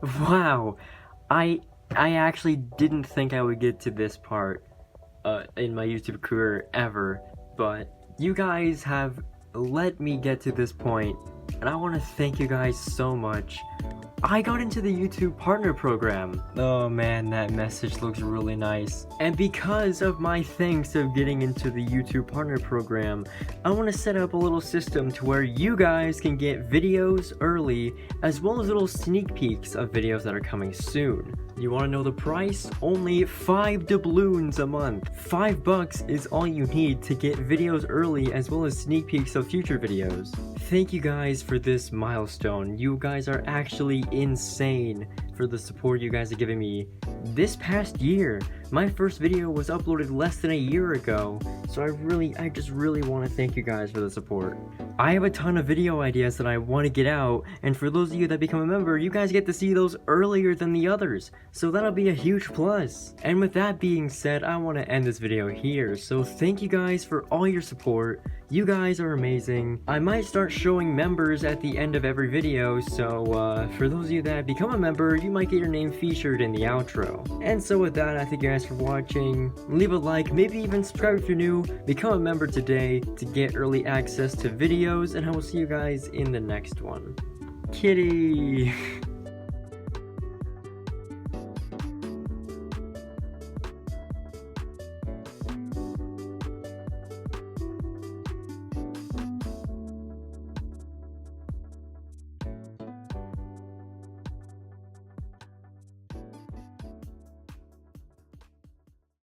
Wow, I I actually didn't think I would get to this part in my YouTube career ever, but you guys have let me get to this point, and I want to thank you guys so much. I got into the YouTube Partner Program. Oh man, that message looks really nice. And because of my thanks of getting into the YouTube Partner Program, I want to set up a little system to where you guys can get videos early, as well as little sneak peeks of videos that are coming soon. You want to know the price? Only 5 doubloons a month. $5 is all you need to get videos early, as well as sneak peeks of future videos. Thank you guys for this milestone. You guys are actually insane for the support you guys are giving me this past year. My first video was uploaded less than a year ago, so I just really want to thank you guys for the support. I have a ton of video ideas that I want to get out, and for those of you that become a member, you guys get to see those earlier than the others, so that'll be a huge plus. And with that being said, I want to end this video here, so thank you guys for all your support. You guys are amazing. I might start showing members at the end of every video, so for those of you that become a member, you might get your name featured in the outro. And so with that, I thank you guys for watching. Leave a like, maybe even subscribe if you're new. Become a member today to get early access to videos, and I will see you guys in the next one. Kitty!